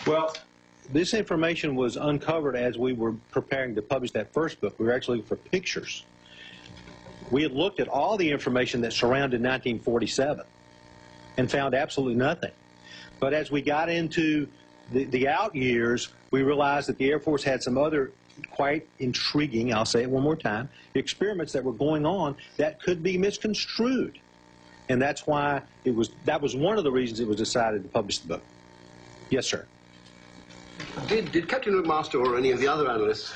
Well, this information was uncovered as we were preparing to publish that first book. We were actually looking for pictures. We had looked at all the information that surrounded 1947 and found absolutely nothing. But as we got into the out years, we realized that the Air Force had some other quite intriguing, I'll say it one more time, experiments that were going on that could be misconstrued. And that's why that was one of the reasons it was decided to publish the book. Yes, sir. Did Captain McMaster or any of the other analysts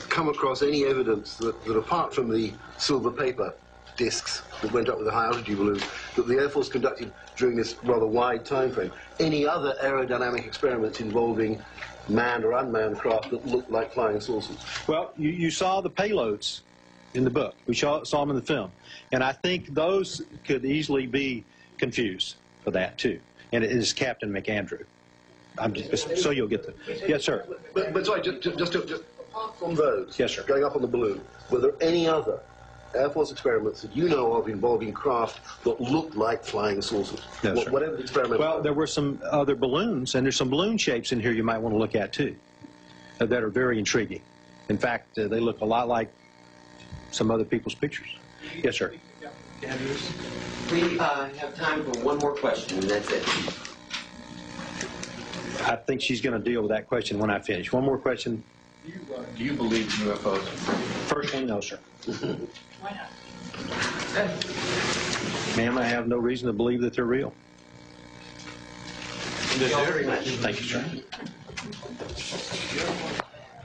come across any evidence that apart from the silver paper discs that went up with the high-altitude balloon, that the Air Force conducted during this rather wide time frame, any other aerodynamic experiments involving manned or unmanned craft that looked like flying saucers? Well, you saw the payloads in the book. We saw them in the film. And I think those could easily be confused for that, too. And it is Captain McAndrew. So you'll get the... Yes, sir. But sorry, just apart from those, yes, sir, going up on the balloon, were there any other Air Force experiments that you know of involving craft that looked like flying saucers? No, sir. Whatever the experiment. Well, there were some other balloons, and there's some balloon shapes in here you might want to look at, too, that are very intriguing. In fact, they look a lot like some other people's pictures. Yes, sir. We have time for one more question, and that's it. I think she's going to deal with that question when I finish. One more question. Do you believe in UFOs? First one, no, sir. Why not? Ma'am, I have no reason to believe that they're real. Thank you very much. Thank you, sir.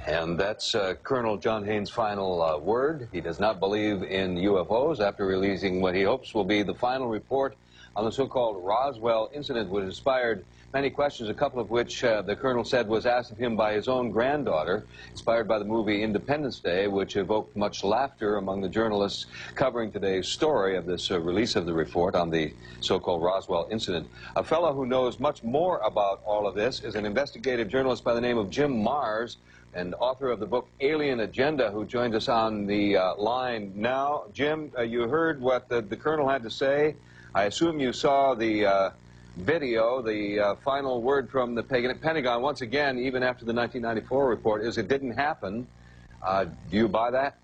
And that's Colonel John Haynes' final word. He does not believe in UFOs after releasing what he hopes will be the final report on the so-called Roswell incident, which inspired many questions, a couple of which the Colonel said was asked of him by his own granddaughter, inspired by the movie Independence Day, which evoked much laughter among the journalists covering today's story of this release of the report on the so-called Roswell incident. A fellow who knows much more about all of this is an investigative journalist by the name of Jim Marrs, and author of the book Alien Agenda, who joined us on the line now. Jim, you heard what the Colonel had to say. I assume you saw the video. The final word from the Pentagon, once again, even after the 1994 report, is it didn't happen. Do you buy that?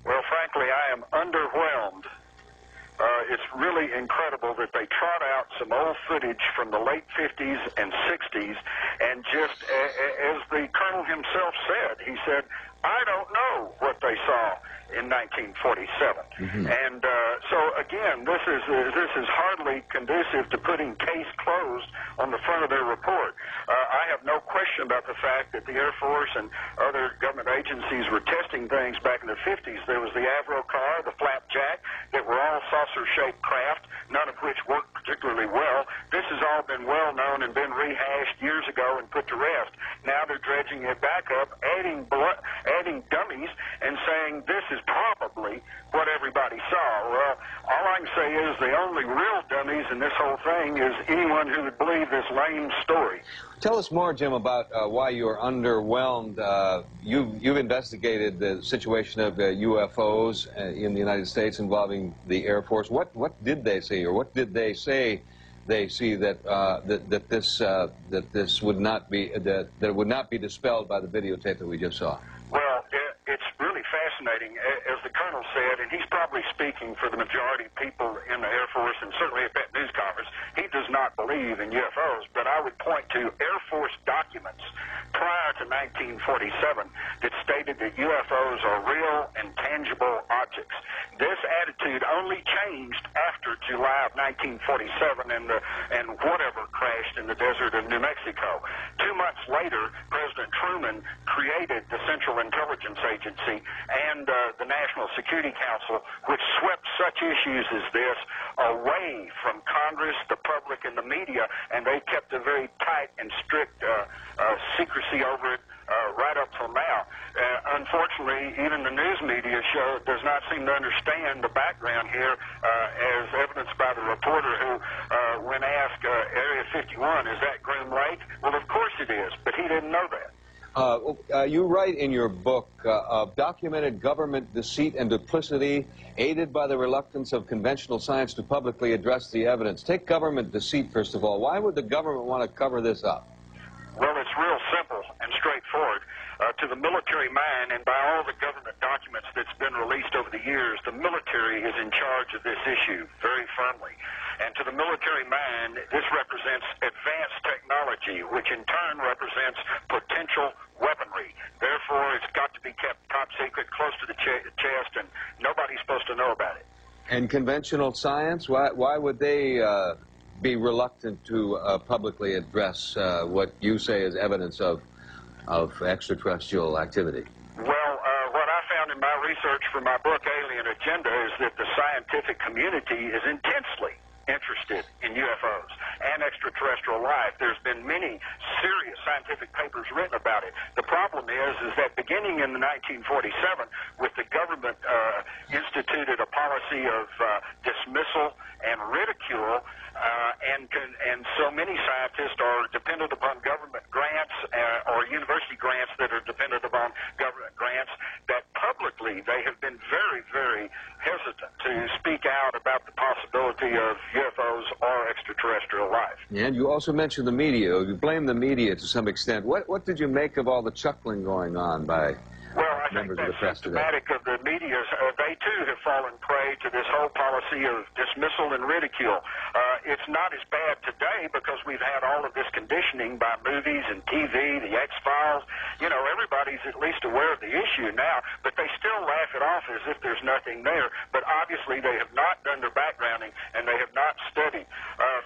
Well, frankly, I am underwhelmed. It's really incredible that they trot out some old footage from the late 50s and 60s, and just as the Colonel himself said, he said, I don't know what they saw in 1947. And so, again, this is hardly conducive to putting case closed on the front of their report. I have no question about the fact that the Air Force and other government agencies were testing things back in the 50s. There was the Avro car, the Flapjack, that were all saucer-shaped craft, none of which worked particularly well. This has all been well known and been rehashed years ago and put to rest. Now they're dredging it back up, adding dummies, and saying this is probably what everybody saw. Well, all I can say is the only real dummies in this whole thing is anyone who would believe this lame story. Tell us more, Jim, about why you're underwhelmed. You've investigated the situation of UFOs in the United States involving the Air Force. What did they see, or what did they say they see that this would not be that it would not be dispelled by the videotape that we just saw? Well, it's really fascinating, as the Colonel said, and he's probably speaking for the majority of people in the Air Force, and certainly at that news conference. He does not believe in UFOs, but I would point to Air Force documents prior to 1947 that stated that UFOs are real and tangible objects. This attitude only changed after July of 1947 and whatever crashed in the desert of New Mexico. 2 months later, President Truman created the Central Intelligence Agency and the National Security Council, which swept such issues as this away from Congress, the public, and the media, and they kept a very tight and strict secrecy over it right up till now. Unfortunately, even the news media does not seem to understand the background here, as evidenced by the reporter who, when asked Area 51, is that Groom Lake? Well, of course it is, but he didn't know that. You write in your book of documented government deceit and duplicity aided by the reluctance of conventional science to publicly address the evidence. Take government deceit, first of all. Why would the government want to cover this up? Well, it's it's real simple and straightforward. To the military mind, and by all the government documents that's been released over the years, the military is in charge of this issue very firmly. And to the military mind, this represents advanced technology, which in turn represents potential weaponry. Therefore, it's got to be kept top secret, close to the chest, and nobody's supposed to know about it. And conventional science, why would they be reluctant to publicly address what you say is evidence of extraterrestrial activity? Well, what I found in my research for my book, Alien Agenda, is that the scientific community is intensely interested in UFOs and extraterrestrial life. There's been many serious scientific papers written about it. The problem is that beginning in 1947, with the government instituted a policy of dismissal and ridicule, and so many scientists are dependent upon government grants or university grants that are dependent upon government grants, that publicly they have been very, very hesitant to speak out about the possibility of UFOs or extraterrestrial life. And you also mentioned the media. You blame the media to some extent. What did you make of all the chuckling going on by members of the press today? Symptomatic of the media. They too have fallen prey to this whole policy of dismissal and ridicule. It's not as bad today because we've had all of this conditioning by movies and TV, the X-Files. You know, everybody's at least aware of the issue now, but they still laugh it off as if there's nothing there. But obviously they have not done their backgrounding and they have not studied.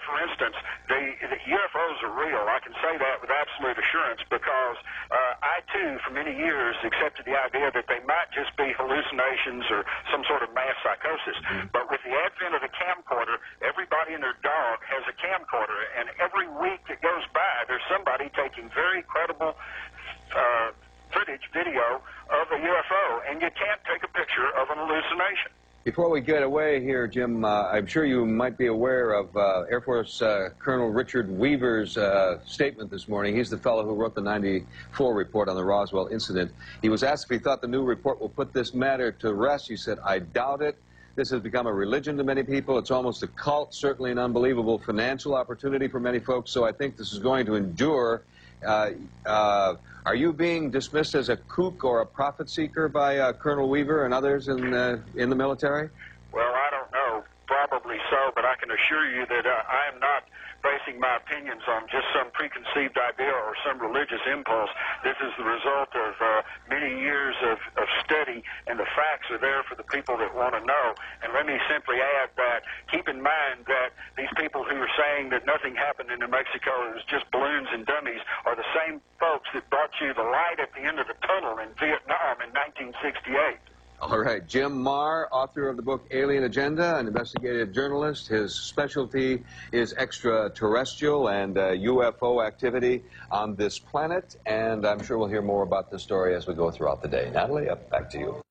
For instance, the UFOs are real. I can say that with absolute assurance because I too, for many years, accepted the idea that they might just be hallucinations or some sort of mass psychosis. But with the advent of the camcorder, everybody and their dog has a camcorder, and every week that goes by, there's somebody taking very credible footage, video of a UFO, and you can't take a picture of an hallucination. Before we get away here, Jim, I'm sure you might be aware of Air Force Colonel Richard Weaver's statement this morning. He's the fellow who wrote the '94 report on the Roswell incident. He was asked if he thought the new report will put this matter to rest. He said, "I doubt it. This has become a religion to many people. It's almost a cult, certainly an unbelievable financial opportunity for many folks, so I think this is going to endure." Are you being dismissed as a kook or a profit seeker by Colonel Weaver and others in the military? Well, I don't know. Probably so, but I can assure you that I am not basing my opinions on just some preconceived idea or some religious impulse. This is the result of many years of study, and the facts are there for the people that want to know. And let me simply add that keep in mind that these people who are saying that nothing happened in New Mexico, it was just balloons and dummies, are the same folks that brought you the light at the end of the tunnel in Vietnam in 1968. All right. Jim Marr, author of the book Alien Agenda, an investigative journalist. His specialty is extraterrestrial and UFO activity on this planet. And I'm sure we'll hear more about this story as we go throughout the day. Natalie, back to you.